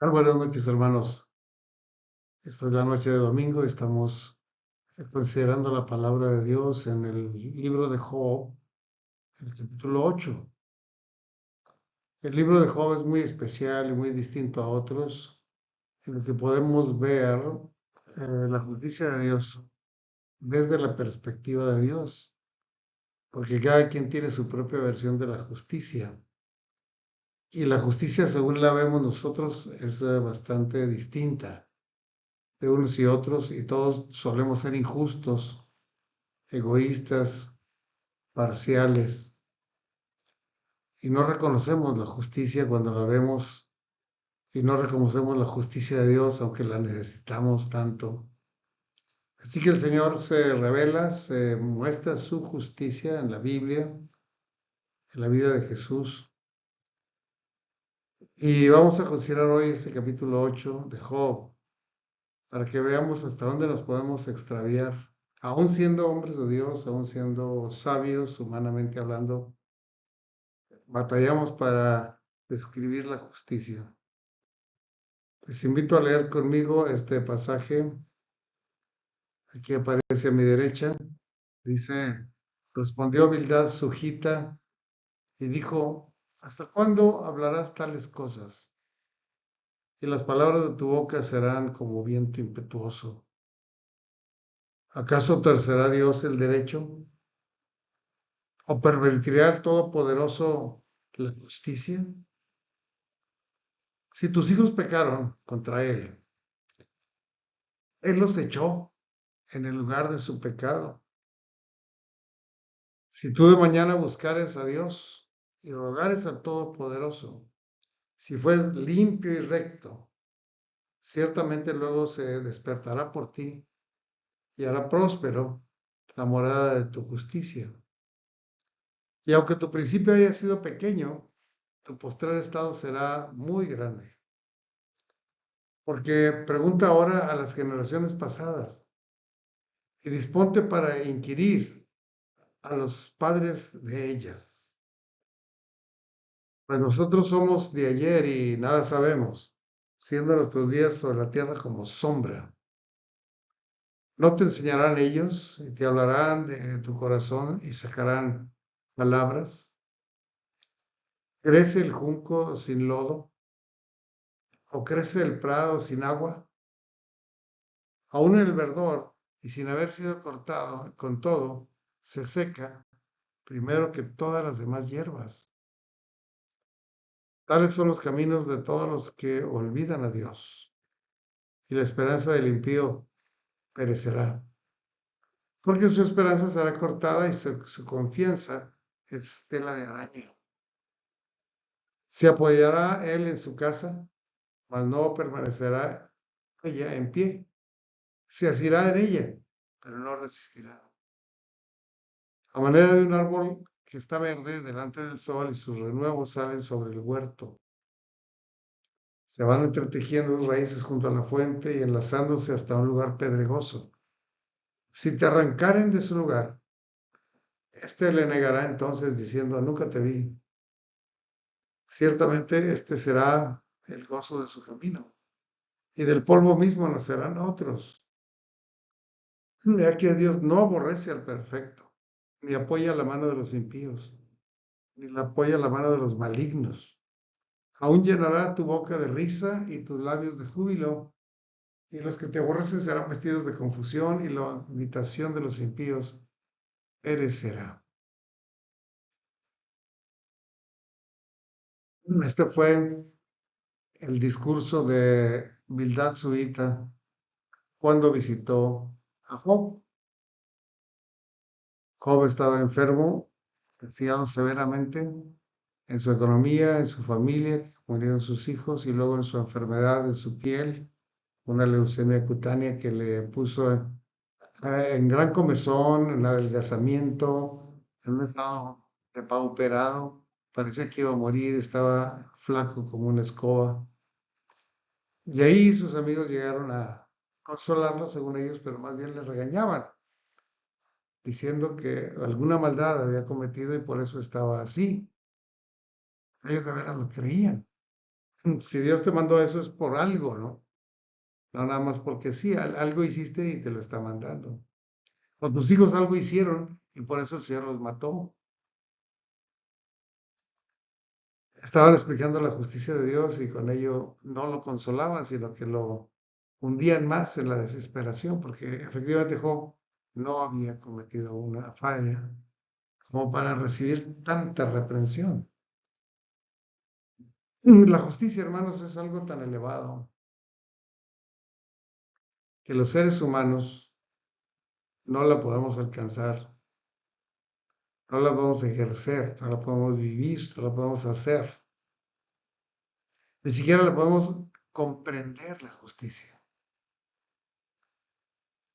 Buenas noches, hermanos. Esta es la noche de domingo y estamos considerando la palabra de Dios en el libro de Job, el capítulo 8. El libro de Job es muy especial y muy distinto a otros, en el que podemos ver la justicia de Dios desde la perspectiva de Dios, porque cada quien tiene su propia versión de la justicia. Y la justicia, según la vemos nosotros, es bastante distinta de unos y otros, y todos solemos ser injustos, egoístas, parciales, y no reconocemos la justicia cuando la vemos, y no reconocemos la justicia de Dios, aunque la necesitamos tanto. Así que el Señor se revela, se muestra su justicia en la Biblia, en la vida de Jesús. Y vamos a considerar hoy este capítulo 8 de Job, para que veamos hasta dónde nos podemos extraviar, aún siendo hombres de Dios, aún siendo sabios, humanamente hablando. Batallamos para describir la justicia. Les invito a leer conmigo este pasaje. Aquí aparece a mi derecha. Dice, respondió Bildad sujita y dijo, ¿hasta cuándo hablarás tales cosas? Y las palabras de tu boca serán como viento impetuoso. ¿Acaso torcerá Dios el derecho? ¿O pervertirá el Todopoderoso la justicia? Si tus hijos pecaron contra Él los echó en el lugar de su pecado. Si tú de mañana buscares a Dios y rogares al Todopoderoso, si fueres limpio y recto, ciertamente luego se despertará por ti y hará próspero la morada de tu justicia. Y aunque tu principio haya sido pequeño, tu postrer estado será muy grande. Porque pregunta ahora a las generaciones pasadas y disponte para inquirir a los padres de ellas. Pues nosotros somos de ayer y nada sabemos, siendo nuestros días sobre la tierra como sombra. No te enseñarán ellos y te hablarán de tu corazón y sacarán palabras. ¿Crece el junco sin lodo? ¿O crece el prado sin agua? Aún en el verdor y sin haber sido cortado, con todo, se seca primero que todas las demás hierbas. Tales son los caminos de todos los que olvidan a Dios, y la esperanza del impío perecerá, porque su esperanza será cortada y su confianza es tela de araña. Se apoyará él en su casa, mas no permanecerá ella en pie. Se asirá en ella, pero no resistirá. A manera de un árbol que está verde delante del sol y sus renuevos salen sobre el huerto. Se van entretejiendo sus raíces junto a la fuente y enlazándose hasta un lugar pedregoso. Si te arrancaren de su lugar, éste le negará entonces diciendo, nunca te vi. Ciertamente este será el gozo de su camino, y del polvo mismo nacerán otros. Mira que Dios no aborrece al perfecto, ni apoya la mano de los impíos, ni la apoya la mano de los malignos. Aún llenará tu boca de risa y tus labios de júbilo, y los que te aborrecen serán vestidos de confusión, y la habitación de los impíos perecerá. Este fue el discurso de Bildad Suita cuando visitó a Job. Job estaba enfermo, castigado severamente en su economía, en su familia, murieron sus hijos y luego en su enfermedad de su piel, una leucemia cutánea que le puso en gran comezón, en adelgazamiento, en un estado depauperado. Parecía que iba a morir, estaba flaco como una escoba. Y ahí sus amigos llegaron a consolarlo, según ellos, pero más bien le regañaban, diciendo que alguna maldad había cometido y por eso estaba así. Ellos de veras lo creían. Si Dios te mandó eso es por algo, ¿no? No nada más porque sí, algo hiciste y te lo está mandando. O tus hijos algo hicieron y por eso el Señor los mató. Estaban explicando la justicia de Dios y con ello no lo consolaban, sino que lo hundían más en la desesperación, porque efectivamente Job no había cometido una falla como para recibir tanta reprensión. La justicia, hermanos, es algo tan elevado que los seres humanos no la podemos alcanzar, no la podemos ejercer, no la podemos vivir, no la podemos hacer. Ni siquiera la podemos comprender la justicia.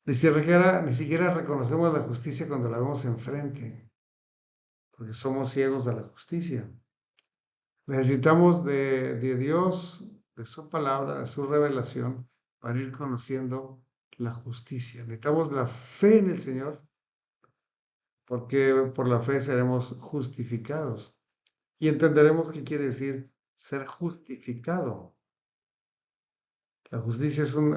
Ni siquiera reconocemos la justicia cuando la vemos enfrente, porque somos ciegos a la justicia. Necesitamos de Dios, de su palabra, de su revelación, para ir conociendo la justicia. Necesitamos la fe en el Señor, porque por la fe seremos justificados. Y entenderemos qué quiere decir ser justificado. La justicia es un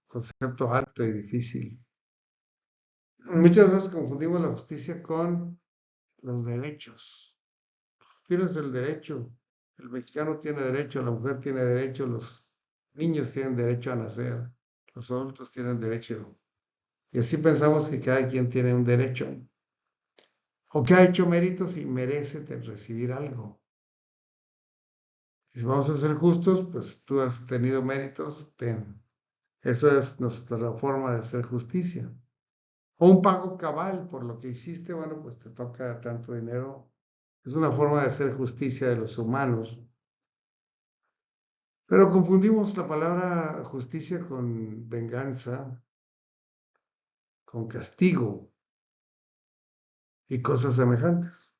concepto alto y difícil. Muchas veces confundimos la justicia con los derechos. Tienes el derecho. El mexicano tiene derecho, la mujer tiene derecho, los niños tienen derecho a nacer, los adultos tienen derecho. Y así pensamos que cada quien tiene un derecho. O que ha hecho méritos y merece recibir algo. Si vamos a ser justos, pues tú has tenido méritos, ten. Esa es nuestra forma de hacer justicia. O un pago cabal por lo que hiciste, bueno, pues te toca tanto dinero. Es una forma de hacer justicia de los humanos. Pero confundimos la palabra justicia con venganza, con castigo y cosas semejantes.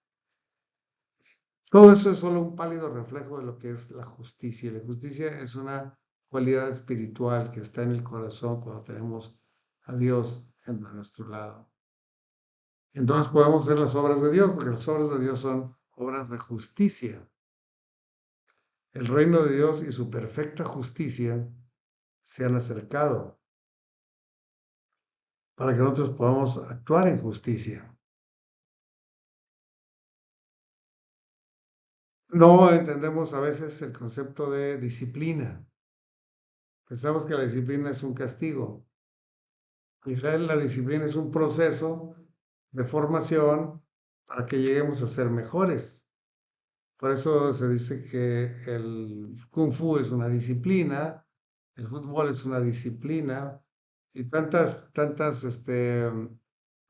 Todo eso es solo un pálido reflejo de lo que es la justicia. La justicia es una cualidad espiritual que está en el corazón cuando tenemos a Dios a nuestro lado. Entonces podemos hacer las obras de Dios, porque las obras de Dios son obras de justicia. El reino de Dios y su perfecta justicia se han acercado para que nosotros podamos actuar en justicia. No entendemos a veces el concepto de disciplina. Pensamos que la disciplina es un castigo. En realidad, la disciplina es un proceso de formación para que lleguemos a ser mejores. Por eso se dice que el Kung Fu es una disciplina, el fútbol es una disciplina y tantas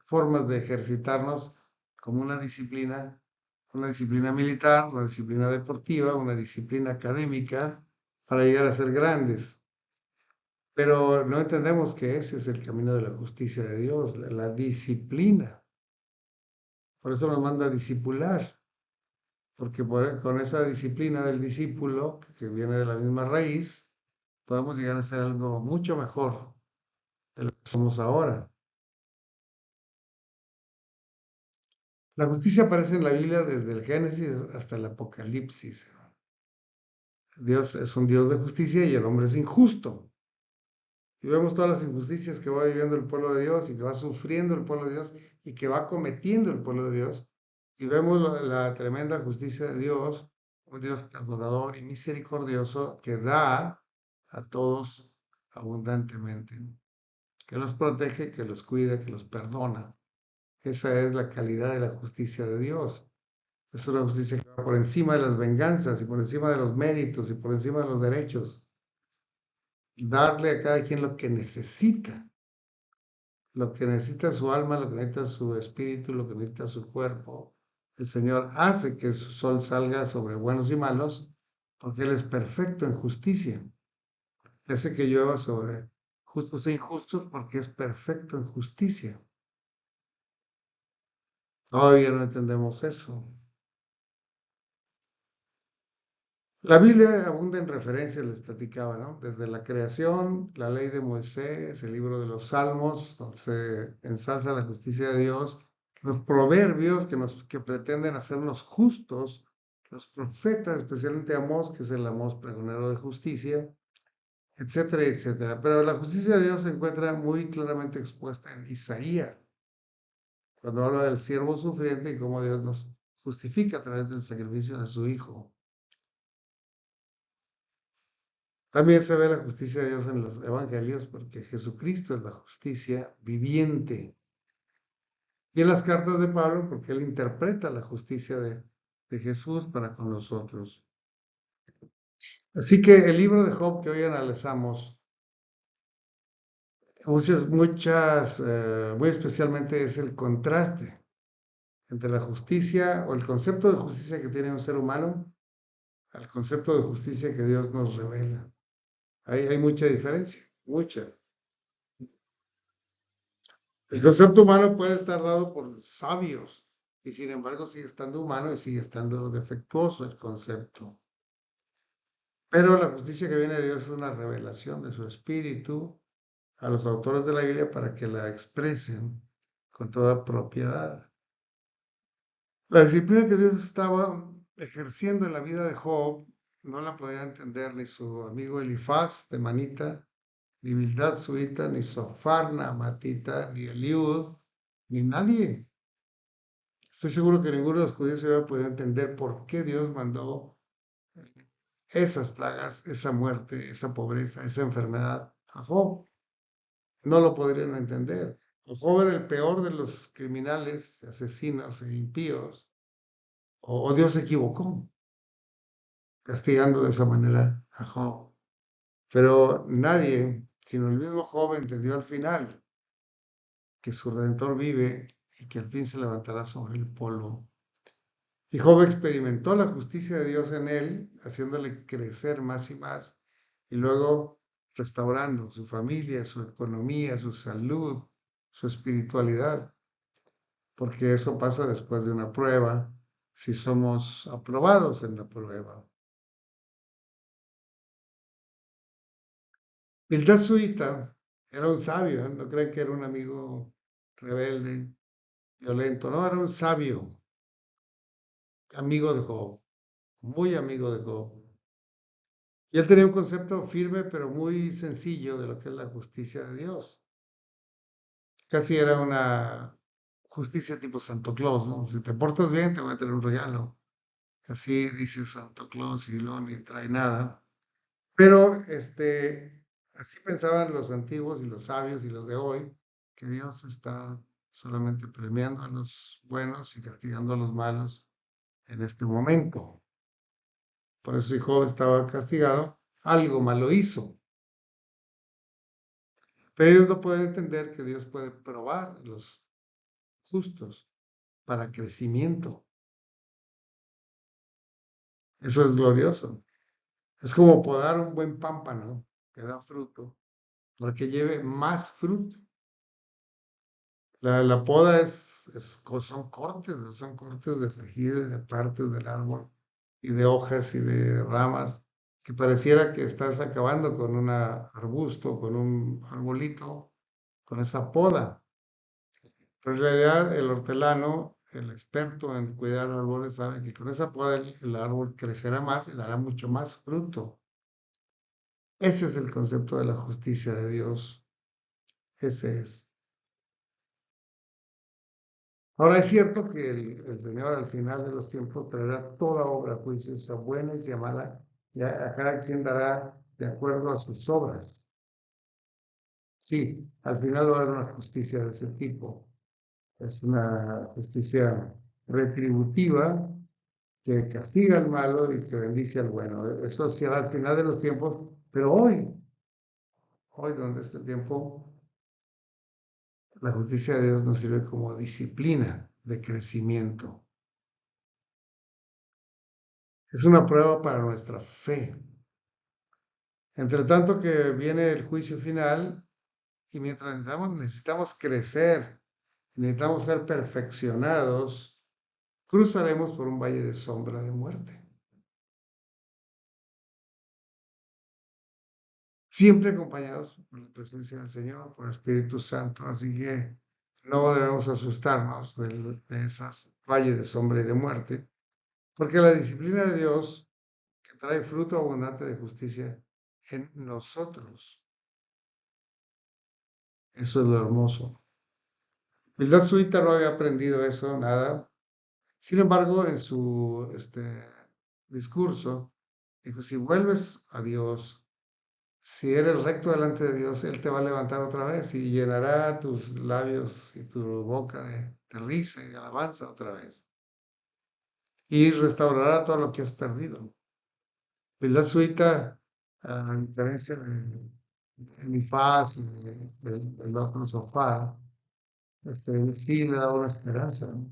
formas de ejercitarnos como una disciplina militar, una disciplina deportiva, una disciplina académica para llegar a ser grandes. Pero no entendemos que ese es el camino de la justicia de Dios, la disciplina. Por eso nos manda a discipular, porque con esa disciplina del discípulo, que viene de la misma raíz, podemos llegar a ser algo mucho mejor de lo que somos ahora. La justicia aparece en la Biblia desde el Génesis hasta el Apocalipsis. Dios es un Dios de justicia y el hombre es injusto. Y vemos todas las injusticias que va viviendo el pueblo de Dios y que va sufriendo el pueblo de Dios y que va cometiendo el pueblo de Dios. Y vemos la tremenda justicia de Dios, un Dios perdonador y misericordioso que da a todos abundantemente, que los protege, que los cuida, que los perdona. Esa es la calidad de la justicia de Dios. Es una justicia que va por encima de las venganzas y por encima de los méritos y por encima de los derechos. Darle a cada quien lo que necesita su alma, lo que necesita su espíritu, lo que necesita su cuerpo. El Señor hace que su sol salga sobre buenos y malos, porque Él es perfecto en justicia. Hace que llueva sobre justos e injustos, porque es perfecto en justicia. Todavía no entendemos eso. La Biblia abunda en referencias, les platicaba, ¿no? Desde la creación, la ley de Moisés, el libro de los Salmos, donde se ensalza la justicia de Dios, los proverbios que pretenden hacernos justos, los profetas, especialmente Amós, que es el Amós pregonero de justicia, etcétera, etcétera. Pero la justicia de Dios se encuentra muy claramente expuesta en Isaías, cuando habla del siervo sufriente y cómo Dios nos justifica a través del sacrificio de su Hijo. También se ve la justicia de Dios en los evangelios, porque Jesucristo es la justicia viviente. Y en las cartas de Pablo, porque él interpreta la justicia de Jesús para con nosotros. Así que el libro de Job que hoy analizamos, muy especialmente es el contraste entre la justicia o el concepto de justicia que tiene un ser humano al concepto de justicia que Dios nos revela. Hay mucha diferencia, mucha. El concepto humano puede estar dado por sabios y sin embargo sigue estando humano y sigue estando defectuoso el concepto. Pero la justicia que viene de Dios es una revelación de su espíritu a los autores de la Biblia para que la expresen con toda propiedad. La disciplina que Dios estaba ejerciendo en la vida de Job no la podía entender ni su amigo Elifaz de Manita, ni Bildad suita, ni Sofar Naamatita, ni Eliud, ni nadie. Estoy seguro que ninguno de los judíos hubiera podido entender por qué Dios mandó esas plagas, esa muerte, esa pobreza, esa enfermedad a Job. No lo podrían entender. Job era el peor de los criminales, asesinos e impíos, o Dios se equivocó, castigando de esa manera a Job. Pero nadie, sino el mismo Job, entendió al final que su Redentor vive y que al fin se levantará sobre el polvo. Y Job experimentó la justicia de Dios en él, haciéndole crecer más y más, y luego restaurando su familia, su economía, su salud, su espiritualidad, porque eso pasa después de una prueba, si somos aprobados en la prueba. Bildad suita era un sabio, no creen que era un amigo rebelde, violento, no, era un sabio, amigo de Job, muy amigo de Job. Y él tenía un concepto firme, pero muy sencillo de lo que es la justicia de Dios. Casi era una justicia tipo Santo Claus, ¿no? Si te portas bien, te voy a tener un regalo. Así dice Santo Claus y luego ni trae nada. Pero así pensaban los antiguos y los sabios y los de hoy, que Dios está solamente premiando a los buenos y castigando a los malos en este momento. Por eso Job estaba castigado, algo malo hizo. Pero ellos no pueden entender que Dios puede probar a los justos para crecimiento. Eso es glorioso. Es como podar un buen pámpano que da fruto, para que lleve más fruto. La poda son cortes de tejido de partes del árbol y de hojas y de ramas, que pareciera que estás acabando con un arbusto, con un arbolito, con esa poda. Pero en realidad el hortelano, el experto en cuidar árboles, sabe que con esa poda el árbol crecerá más y dará mucho más fruto. Ese es el concepto de la justicia de Dios. Ese es. Ahora es cierto que el Señor al final de los tiempos traerá toda obra a juicio, sea buena y sea mala, y a cada quien dará de acuerdo a sus obras. Sí, al final va a haber una justicia de ese tipo. Es una justicia retributiva que castiga al malo y que bendice al bueno. Eso será al final de los tiempos, pero hoy donde está el tiempo, la justicia de Dios nos sirve como disciplina de crecimiento. Es una prueba para nuestra fe. Entre tanto que viene el juicio final y mientras necesitamos crecer, necesitamos ser perfeccionados, cruzaremos por un valle de sombra de muerte. Siempre acompañados por la presencia del Señor, por el Espíritu Santo. Así que no debemos asustarnos de esas valles de sombra y de muerte. Porque la disciplina de Dios que trae fruto abundante de justicia en nosotros. Eso es lo hermoso. Bildad Suita no había aprendido eso, nada. Sin embargo, en su discurso, dijo, si vuelves a Dios, si eres recto delante de Dios, Él te va a levantar otra vez y llenará tus labios y tu boca de risa y de alabanza otra vez. Y restaurará todo lo que has perdido. Bildad Suita, a diferencia de Elifaz y del otro Sofá, él sí le da una esperanza, ¿no?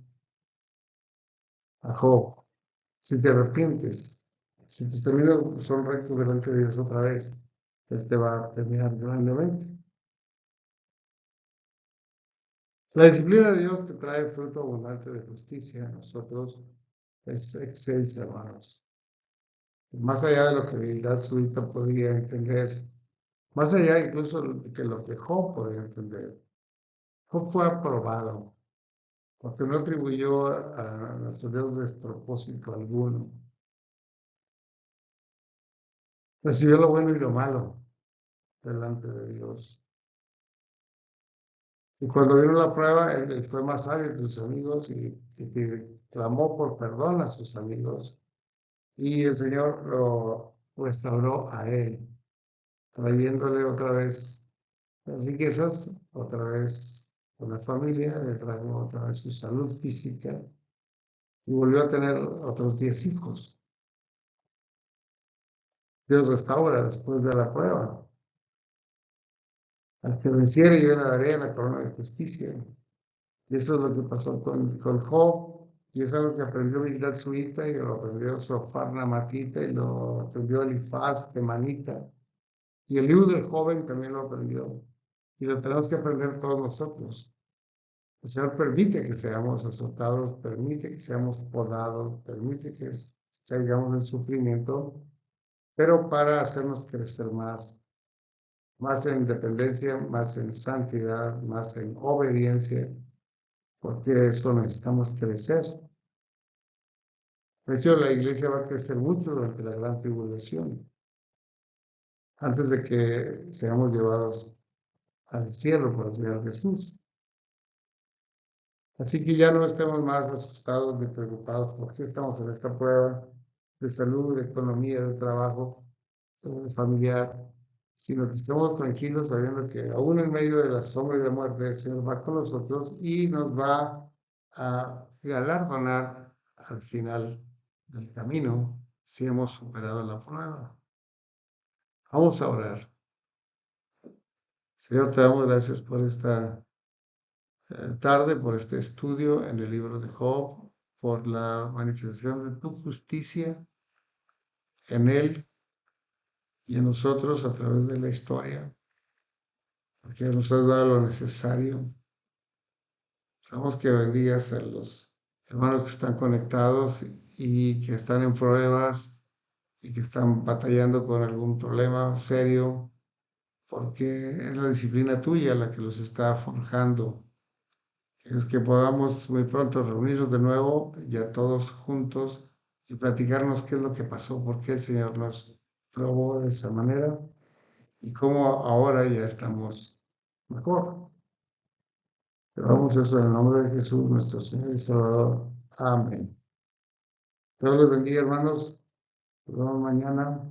A Job. Si te arrepientes, si tus caminos son rectos delante de Dios otra vez, Él te va a premiar grandemente. La disciplina de Dios te trae fruto abundante de justicia. Nosotros es excelsa, hermanos. Más allá de lo que Bildad Suita podría entender, más allá incluso de lo que Job podía entender. Job fue aprobado porque no atribuyó a nuestro Dios despropósito alguno. Recibió lo bueno y lo malo delante de Dios. Y cuando vino la prueba, él fue más sabio que sus amigos y clamó por perdón a sus amigos. Y el Señor lo restauró a él, trayéndole otra vez las riquezas, otra vez una familia, le trajo otra vez su salud física y volvió a tener otros 10 hijos. Dios restaura después de la prueba. Al que venciere yo le daré la corona de justicia. Y eso es lo que pasó con Job, y es algo que aprendió Bildad Suita, y lo aprendió Sofar Namatita, y lo aprendió Elifaz Temanita, y Eliú el joven también lo aprendió, y lo tenemos que aprender todos nosotros. El Señor permite que seamos azotados, permite que seamos podados, permite que caigamos en sufrimiento, pero para hacernos crecer más en dependencia, más en santidad, más en obediencia, porque eso necesitamos crecer. De hecho, la iglesia va a crecer mucho durante la gran tribulación, antes de que seamos llevados al cielo por el Señor Jesús. Así que ya no estemos más asustados ni preocupados por qué estamos en esta prueba de salud, de economía, de trabajo, de familiar, sino que estemos tranquilos sabiendo que aún en medio de la sombra y la muerte, el Señor va con nosotros y nos va a galardonar al final del camino si hemos superado la prueba. Vamos a orar. Señor, te damos gracias por esta tarde, por este estudio en el libro de Job, por la manifestación de tu justicia en él y en nosotros a través de la historia, porque nos has dado lo necesario. Esperamos que bendigas a los hermanos que están conectados y que están en pruebas y que están batallando con algún problema serio, porque es la disciplina tuya la que los está forjando. Es que podamos muy pronto reunirnos de nuevo, ya todos juntos, y platicarnos qué es lo que pasó, por qué el Señor nos probó de esa manera y cómo ahora ya estamos mejor. Oramos eso en el nombre de Jesús, nuestro Señor y Salvador. Amén. Dios les bendiga, hermanos. Nos vemos mañana.